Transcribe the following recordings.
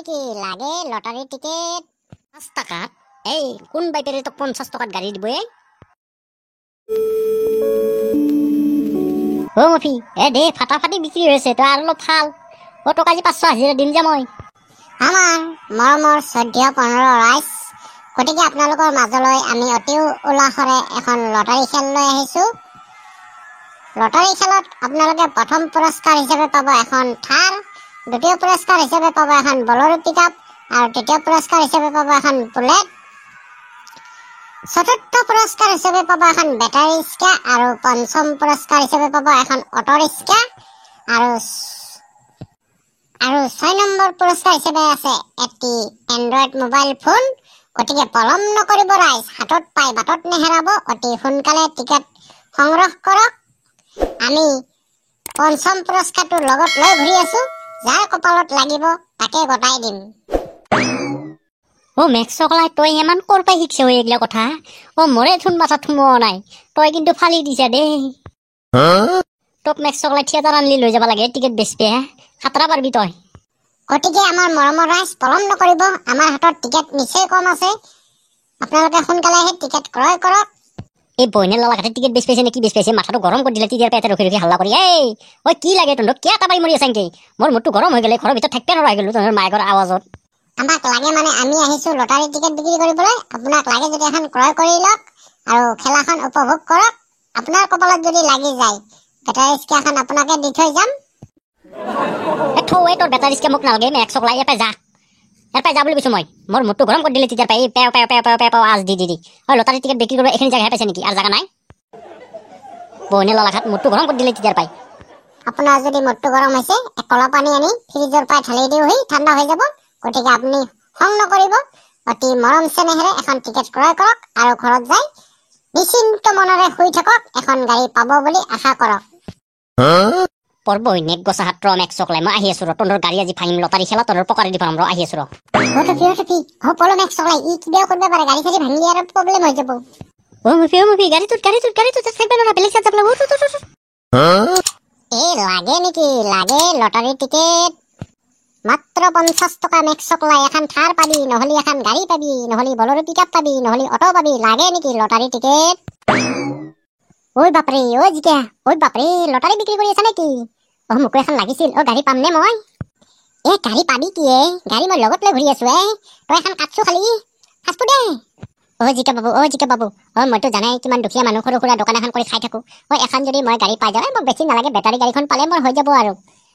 নেকি লাগে lottery ticket ৫ টাকাত? এই কোন বাইপেৰে তোক ৫০ টকাত গাড়ী দিব? অ মফি দে ফাটাফাটি বিক্ৰী হৈছে, তই আৰু অলপ ফাল। তোক আজি ৫০০ হাজিৰা দিম যে মই। আমাৰ মৰমৰ ১৪-১৫ ৰাইজ, গতিকে আপোনালোকৰ মাজলৈ আমি অতি উলাহৰে এখন লটাৰী খেল লৈ আহিছো। লটাৰী খেলত আপোনালোকে প্ৰথম পুৰস্কাৰ হিচাপে পাব এখন থাৰ, দ্বিতীয় পুৰস্কাৰ হিচাপে পাব এখন বলেৰো পিকআপ আৰু তৃতীয় পুৰস্কাৰ হিচাপে পাব এখন বুলেট, চতুৰ্থ পুৰস্কাৰ হিচাপে পাব এখন বেটাৰী ৰিক্সা আৰু পঞ্চম পুৰস্কাৰ হিচাপে পাব এখন অটো ৰিক্সা আৰু ৬ নম্বৰ পুৰস্কাৰ হিচাপে আছে এটি এণ্ড্ৰইড মোবাইল ফোন। গতিকে পলম নকৰিব ৰাইজ, হাতত পাই বাটত নেহেৰাব, অতি সোনকালে টিকেট সংগ্ৰহ কৰক। আমি পঞ্চম পুৰস্কাৰটো লগত লৈ ঘূৰি আছো, যাৰ কপালত লাগিব তাকে গতাই দিম। মেক্স চকলাই, তই ইমান কৰ পাই শিকছ এইগিলা কথা? মৰে থোন মাথাত সোমোৱা নাই, তই কিন্তু ফালি দিছা দেই। তোক মেক্স চকলাই থিয়েটাৰ আনলি লৈ যাব লাগে টিকেট বেচবে, খাতৰা পাৰবি তই। গতিকে আমাৰ মৰমৰ ৰাইজ পলম নকৰিব, আমাৰ হাতত টিকেট নিশ্চয় কম আছে, আপোনালোকে সোনকালে আহি টিকেট ক্ৰয় কৰক। এই বইনে লালা ঘাটে টিকেট বেচ পাইছে নেকি বেচ পাইছে, মাথাটো গৰম কৰি দিলে তেতিয়াৰ পৰা ৰখি ৰখি হাল্লা কৰি। কি লাগে তহঁতক? কিয় এটা পাৰি মৰি আছা নেকি? মোৰ মূৰটো গৰম হৈ গ'লে, ঘৰৰ ভিতৰত থাকিব নোৱাৰা হৈ গ'লো তহঁতৰ মায়েকৰ আৱাজত। আমাক লাগে মানে আমি আহিছো লটাৰী টিকেট বিক্ৰী কৰিবলৈ, আপোনাক লাগে যদি এখন ক্ৰয় কৰি লওক আৰু খেলাখন উপভোগ কৰক। আপোনাৰ কপালত যদি লাগি যায় বেটাৰী ৰিক্সা এখন আপোনাকে দি থৈ যাম। তোৰ বেটাৰী ৰিক্সা মোক নালাগে, মেক্স চকলাই ইয়াৰ পৰা যা, ইয়াৰ পৰা যা বুলি কৈছো মই। মোৰ মূৰটো গৰম কৰি দিলে তেতিয়াৰ পৰা পেও আজ দি লটাৰী টিকেট বিক্ৰী কৰিব এইখিনি জেগাহে পাইছে নেকি? আৰু জেগা নাই? বইনে লালা ঘাট মূৰটো গৰম কৰি দিলে তেতিয়াৰ পাই। আপোনাৰ যদি মূৰটো গৰম হৈছে, কলা পানী আনি ফ্ৰিজৰ পৰা ঢালি দিওঁহি, ঠাণ্ডা হৈ যাব। গতিকে আপুনি খং নকৰিব, অতি মৰম চেনেহেৰে এখন টিকেট ক্ৰয় কৰক আৰু ঘৰত যাই নিশ্চিন্ত মনেৰে শুই থাকক, এখন গাড়ী পাব বুলি আশা কৰক। পৰবহিনেক গছা হাত মেক্স চকলাই, মই আহি আছো ৰ, তহঁতৰ গাড়ী আজি ভাঙিম, লটাৰী খেলা তহঁতৰ পকাৰে দি ভৰাম ৰ, আহি আছো ৰ। পলো মেক্স চকলাই, ই কিবাও কৰিব পাৰে, গাড়ী চাড়ী ভাঙিলে আৰু প্ৰব্লেম হৈ যাব। মফি গাড়ীটোত থাকিব নোৱাৰা, বেলেগ চাত যাব লাগিব। লাগে নেকি লাগে লটাৰী টিকেট মাত্ৰ ৫০ টকা। মেক্স চকলাই, এখন থাৰ পাবি, নহলে এখন গাড়ী পাবি, নহলে বলেৰো পিকআপ পাবি, নহলে অটো পাবি। লাগে নেকি লটাৰী টিকেট? বাপৰে জিকা, বাপৰে লটাৰী বিক্ৰী কৰি আছা নেকি? মোকো এখন লাগিছিল। গাড়ী পাম নে মই? গাড়ী পাবি কি? গাড়ী মই লগত লৈ ঘূৰি আছো। তই এখন কাটছো খালি সাজপো দে। জিকা বাবু মইতো জানাই কিমান দুখীয়া মানুহ, সৰু সুৰা দোকান এখন কৰি খাই থাকো। এখন যদি মই গাড়ী পাই যাওঁ, মোক বেছি নালাগে, বেটাৰী গাড়ীখন পালে মোৰ হৈ যাব আৰু।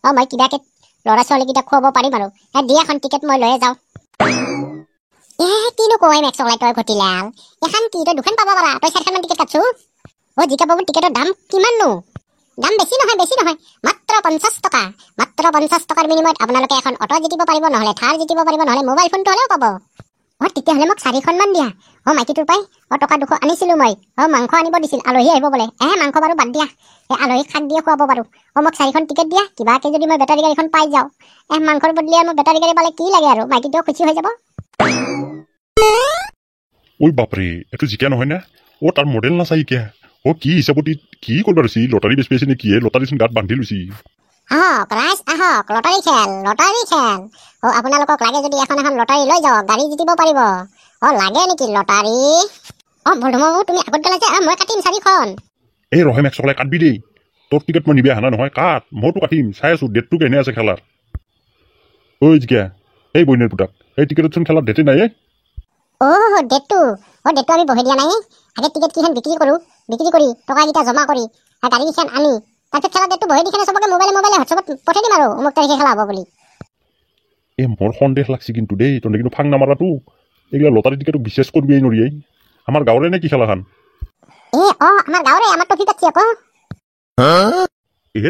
মই কিবাকে ল'ৰা ছোৱালী কেইটা খুৱাব পাৰিম আৰু। দি এখন টিকেট মই লৈয়ে যাওঁ। কিনো কয় মেক্স চকলাই, তই ঘটিলাল এখন কি তই দুখন পাব পাৰা, তই 4খনমান টিকেট কাটছো। জিকা বাবু টিকেটৰ দাম কিমাননো? দাম বেছি নহয় মাত্ৰ ৫০ টকা। মাত্ৰ ৫০ টকাৰ বিনিময়ত আপোনালোকে এখন অটো জিকিব পাৰিব, নহলে থাৰ জিকিব পাৰিব, নহলে মোবাইল ফোনটো হলেও পাব। তেতিয়াহ'লে মোক 4খনমান দিয়া। মাইকীটোৰ পাই টকা 200 আনিছিলো মই। মাংস আনিব দিছিল, আলহী আহিব বোলে। মাংস বাৰু বাদ দিয়া, আলহীক শাক দিয়ে খুৱাব পাৰো। মোক 4খন টিকেট দিয়া, কিবাকে যদি মই বেটাৰী গাড়ীখন পাই যাওঁ। মাংসৰ বদলি মই বেটাৰী গাড়ী পালে কি লাগে আৰু, মাইকীটোও খুচি হৈ যাব। বাপৰে, এইটো জিকা নহয় না? তাৰ মডেল নাচাই কিয়া? কি হিচাপত কি কৰিব পাৰিছি? লটাৰী বেচ পাইছে নেকি? লটাৰী চোন গাত বান্ধি লৈছি। আহক ৰাইজ আহক, লটাৰী খেল। আপোনালোকক লাগে যদি এখন লটাৰী লৈ যাওক, গাড়ী জিকিব পাৰিব। লাগে নেকি লটাৰী? বৰ্ধমান তুমি আগত গেলা যে, মই কাটিম 4খন। ৰহে মেক্স চকলাই, কাটবি দেই। তোৰ টিকেট মই নিবি আহা নহয়, কাট, মইতো কাটিম। চাই আছো ডেটটো কেনে আছে খেলাৰ। জিকা, এই বইনেৰ পুতাক, এই টিকেটত চোন খেলাৰ ডেটে নাই। ডেটটো আমি বহে দিয়া নাই। আগে টিকেট কিখন বিক্ৰী কৰি টকাকেইটা জমা কৰি গাড়ী কেইখন আনি তাৰপিছত খেলা ডেটটো বহে দিখনে চবকে মোবাইলে হোৱাটছএপত পঠাই দিম আৰু অমুক তাৰিখে খেলা হ'ব বুলি। মোৰ সন্দেহ লাগছে কিন্তু দেই, তহঁতে কিন্তু ফাং নামাৰাটো। এইগিলা লটাৰী টিকেটক বিশ্বাস কৰিবি নৰিয়াই। আমাৰ গাঁৱৰে নে কি খেলাখান? আমাৰ গাঁৱৰে, আমাৰ টফি পাচ্ছি আকৌ।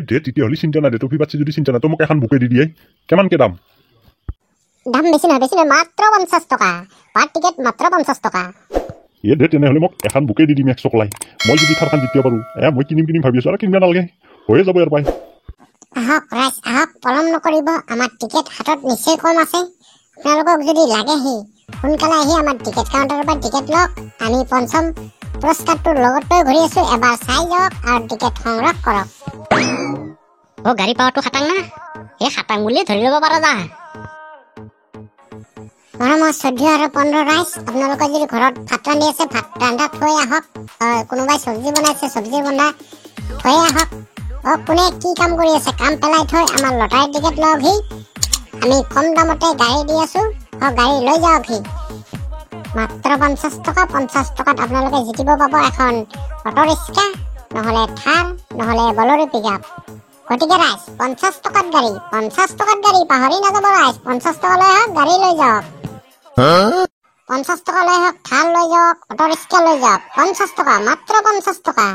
দে তেতিয়াহ'লে চিন্তা নাই দে, টফি পাচ্ছি যদি চিন্তা নাই, তই মোক এখন বুকে দি দিয়ে। কিমানকে দাম? দাম বেছি নহয় মাত্ৰ ৫০ টকা। পাৰ টিকেট মাত্ৰ ৫০ টকা। দে তেনেহ'লে মোক এখন বুকে দি দিম মেক্স চকলাই। মই যদি থাৰখন জিকিব পাৰো, মই কিনিম ভাবি আছো, আৰু কিনিব নালাগে, হৈয়ে যাব ইয়াৰ পাই। আহক ৰাইজ আহক, পলম নকৰিব, আমাৰ টিকেট হাতত নিশ্চয় কম আছে। আপোনালোকক যদি লাগেহি সোনকালে আহি আমাৰ টিকেট কাউণ্টাৰৰ পৰা টিকেট লওক। আমি পঞ্চম পুৰস্কাৰটোৰ লগত লৈ ঘূৰি আছো, এবাৰ চাই যাওক আৰু টিকেট সংগ্ৰহ কৰক। গাড়ী পাৱাটো খাটাং না? খাটাং বুলিয়ে ধৰি ল'ব পাৰা যা। মৰমৰ 14 আৰু 15 ৰাইজ, আপোনালোকে যদি ঘৰত ভাত ৰান্ধি আছে ভাত ৰান্ধা থৈ আহক, কোনোবাই চব্জি বনাইছে চব্জি বনা থৈ আহক, কোনে কি কাম কৰি আছে কাম পেলাই থৈ আমাৰ লটাৰী টিকেট লওকহি, আমি কম দামতে গাড়ী দি আছো, গাড়ী লৈ যাওকহি। মাত্ৰ 50 টকা, 50 টকাত আপোনালোকে জিকিব পাব এখন অটো ৰিক্সা, নহ'লে থাৰ, নহ'লে বলেৰো পিকআপ। গতিকে ৰাইজ 50 টকাত গাড়ী, 50 টকাত গাড়ী পাহৰি নাযাব ৰাইজ। 50 টকা লৈ আহক, গাড়ী লৈ যাওক। 50 টকা লৈ আহক, থাৰ লৈ যাওক, অটো ৰিক্সা লৈ যাওক। 50 টকা, মাত্ৰ 50 টকা।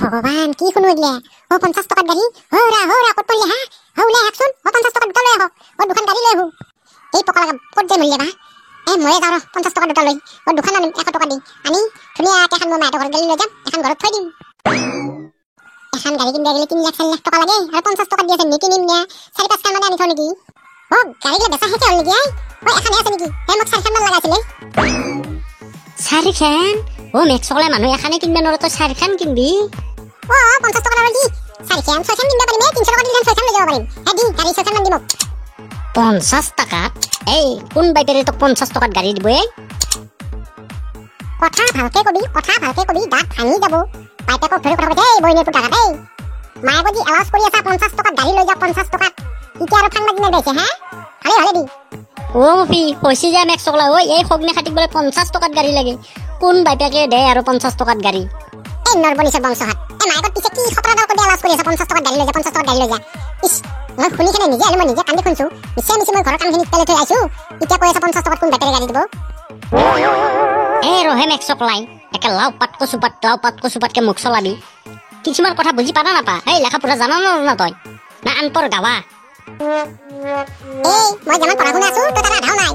ভগৱান কি শুনো এতিয়া। 50 টকাত গাড়ী, হৌৰা ক'ত পৰিলে হা? ওলাই আহকচোন। 50 টকাত দুটা লৈ আহক, দুখন গাড়ী লৈ আহো। এই পকা লগা ক'ত যে মৰিলে বা? ময়ে যাওঁ 50 টকা দুটা লৈ, দুখন আনিম 100 টকা দি। আনি ধুনীয়াকৈ এখন মই মাহঁতৰ ঘৰত গাড়ী লৈ যাম, এখন ঘৰত থৈ দিম। এখন গাড়ী কিনিব গেলে 3 লাখ 4 লাখ টকা লাগে, আৰু 50 টকাত দি আছে নিকিনিম নে 4-5 খান মানে আনি থওঁ নেকি? গাড়ীগিলা বেচা শেষে হ'ল নেকি? এখানে আছে নেকি? মোক 4 খান মান লাগাইছিলে। 4 খান? মেক্স চকলাই মানুহ এখানে কিনবা নোৱাৰে, তই 4 খান কিনবি? 50 টকা আৰু দি 4 খান 6 খান কিনবা পাৰিম। 300 টকা দিলে 6 খান লৈ যাব পাৰিম। দি গাড়ী 6 খান মান দিব। 50 টকাত? কোন বাইপেৰে তোক 50 টকাত গাড়ী দিব? কথা ভালকে কবি, দাঁত ভাঙি যাব। বাইপেকক ধৰি কথা কৈছে, বইনেটো টাকাত মায়ে যদি এলাউন্স কৰি আছা 50 টকাত গাড়ী লৈ যাওক, 50 টকাত এতিয়া আৰু ঠাণ্ডা দিনে গৈছে হা? ভালে ভালে দি মুফি কৈছি যে মেক্স চকলা, এই সগ্নে খাটিক বোলে 50 টকাত গাড়ী লাগে। কোন বাইপেকে দে আৰু 50 টকাত গাড়ী? নৰবনিছৰ বংশহাত মায়েকত পিছে কি খতৰাদাৰ কৰি এলাউন্স কৰি আছে 50 টকাত গাড়ী লৈ যা, 50 টকাত গাড়ী লৈ যা। মই শুনি কেনে মই নিজে কান্দি শুনছো। মিছে মই ঘৰৰ কামখিনি পেলাই থৈ আহিছো, এতিয়া কৈ আছে 50 টকাত কোন বাইপেৰে গাড়ী দিব? ৰহে মেক্স চকলাই, একে লাও পাত কচুপাতকে মুখ চলাবি। কিছুমান কথা বুজি পাৰা নাপা? লেখা পঢ়া জানা না তই? না আনপৰ গাৱা? মই যিমান পঢ়া শুনা আছো তই তাৰ আধাও নাই।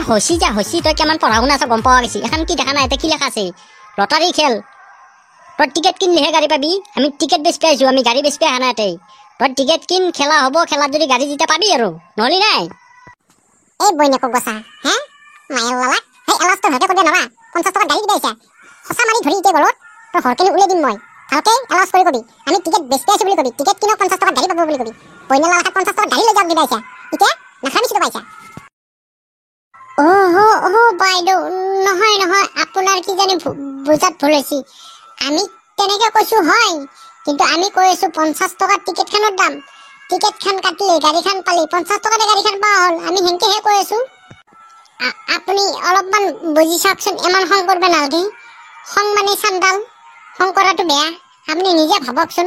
হৈছি তই কিমান পঢ়া শুনা আছ গম পোৱা গৈছি। এখন কি দেখা নাই, কি লেখা আছে? লটাৰী খেল। তই টিকেট কিনলেহে গাড়ী পাবি। আমি টিকেট বেচি আহিছো, আমি গাড়ী বেচি অহা নাই। তই টিকেট কিন, খেলা হ'ব, খেলাত যদি গাড়ী জিতা পাবি আৰু নহলি নাই। বইনেকক গছা হে মায়ের লালা এলাউন্স তো ভালকে করবে না 50 টাকা গাড়ী দিবা সঁচা মাৰি ধৰি এতিয়া গলত তো হৰকেনে উলিয়াই দিম মই। ভালকে এলাউন্স কৰি কবি আমি টিকেট বেচতে আছো বুলি কবি, টিকেট কিনো 50 টাকা গাড়ী পাব বুলি কবি। বইনে লালা 50 টাকা গাড়ী লৈ যাওক দিবা এতিয়া নাখাবিছিলো পাইছা। বাইদেউ নহয় আপোনাৰ কি জানি বুজাত ভুল হৈছে। আমি তেনেকে কৈছো হয়, কিন্তু আমি কৈ আছো 50 টকা টিকেট খানৰ দাম। টিকেট খান কাটিলে গাড়ীখন পালি 50 টকাতে গাড়ীখন পাৱা হ'ল। আমি হেনকেহে কৈ আছো। আপুনি অলপমান বুজি চাওকচোন, ইমান খং কৰিব নালাগে। খং মানে চান্দাল, খং কৰাটো বেয়া। আপুনি নিজে ভাবকচোন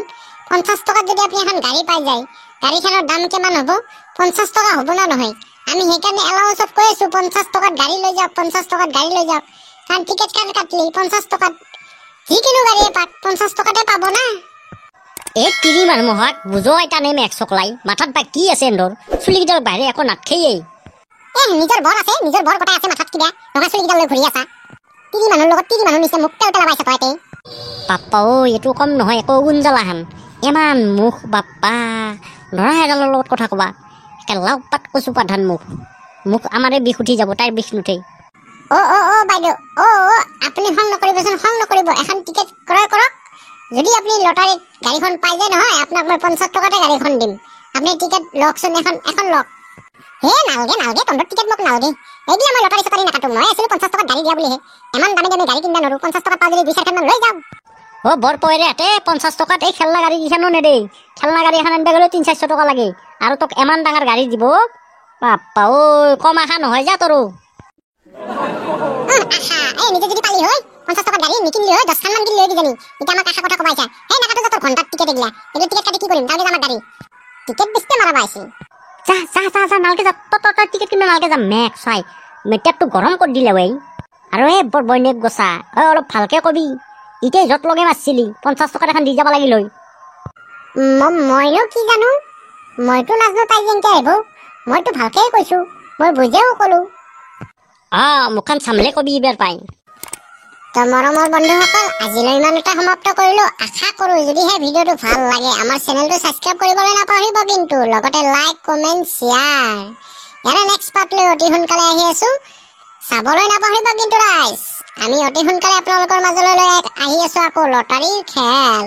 50 টকাত যদি আপুনি এখন গাড়ী পাই যায়, গাড়ীখনৰ দাম কিমান হ'ব? 50 টকা হ'ব না নহয়? আমি সেইকাৰণে এলাউন্সত কৈ আছো 50 টকাত গাড়ী লৈ যাওক, 50 টকাত গাড়ী লৈ যাওক। কাৰণ টিকেট খান কাটলি 50 টকাত যিকোনো গাড়ীয়ে পাক 50 টকাতে পাব না। তিৰি মানুহক বুজোৱাই টানে মেক্স চকলাই। মাথাত বা কি আছে এন্দৰ? চুলিকেইডাল বাহিৰে একো নাটখেয়েই। নিজৰ বৰ আছে, নিজৰ বৰ গোটাই আছে মাথাত কিবা নহয় চুলিকেইডাল লৈ ঘূৰি আছা। তিৰি মানুহৰ লগত তিৰি মানুহ নিচিনা মুখ তেল পেলাবাইছা তই। বাপ্পা এইটো কম নহয়, একো গুঞ্জলাহান ইমান মুখ। বাপ্পা ল'ৰা এডালৰ লগত কথা কবা, একে লাও পাত কচু পাধান মুখ আমাৰে বিষ উঠি যাব, তাইৰ বিষ নুঠে। বাইদেউ আপুনি খং নকৰিবচোন, খং নকৰিব। এখন টিকেট ক্ৰয় কৰক। যদি আপুনি লটাৰীত গাড়ীখন পাই যায় নহয়, আপোনাক মই 50 টকাতে গাড়ীখন দিম। আপুনি টিকেট লওকচোন, এখন লওক। নালগে তহঁতৰ টিকেট মোক নালগে। এইগিলা মই লটাৰী চটাৰী নাকাটো। মই আছিলো 50 টকাত গাড়ী দিয়া বুলিহে। ইমান দামী গাড়ী কিনিব নোৱাৰো। 50 টকা পাওঁ যদি 2-4 খান মান লৈ যাম। বৰ পৰে হাতে 50 টকাত এই খেলনা গাড়ী কেইখনো নেদেই। খেলনা গাড়ী এখন আনিব গ'লে 300-400 টকা লাগে, আৰু তোক ইমান ডাঙৰ গাড়ী দিব? বাপ্পা কম আশা নহয় যা তোৰো। নিজে যদি পালি হয় 50 টকাত গাড়ী নিকিনিলি হয়, 10 খান মান কিনিলি হয় কিজানি। এতিয়া আমাক আশা কথা কবাইছা। নাকাটো যা তোৰ ঘণ্টাত টিকেট এগিলা। এগিলা টিকেট কাটি কি কৰিম? তাৰপিছত আমাৰ গাড়ী টিকেট বেচতে মাৰাবা আহিছে। যা নালকে যা, তই টিকেট কিনিব নালকে যা। মেক্স চাই মেট্ৰিকটো গৰম কৰি দিলে ঐ। আৰু বৰ বইনেক গছা অলপ ভালকে কবি। এতিয়া য'ত লগে মাৰছিলি 50 টকাত এখন দি যাব লাগিল হয়। মইনো কি জানো, মইতো নাজানো তাই যেনকে আহিব। মইতো ভালকেই কৈছো, মই বুজেও কলো। মুখখন চামলে কবি এইবাৰ পাই। তো মৰমৰ বন্ধুসকল, আজিলৈ ইমানতে সমাপ্ত কৰিলো। আশা কৰো যদিহে ভিডিঅ'টো ভাল লাগে আমাৰ চেনেলটো ছাবস্ক্ৰাইব কৰিবলৈ নাপাহৰিব, কিন্তু লগতে লাইক কমেণ্ট শ্বেয়াৰ। ইয়াৰে নেক্সট পাৰ্ট লৈ অতি সোনকালে আহি আছো, চাবলৈ নাপাহৰিব কিন্তু ৰাইজ। আমি অতি সোনকালে আপোনালোকৰ মাজলৈ লৈ আহি আছো আকৌ লটাৰীৰ খেল।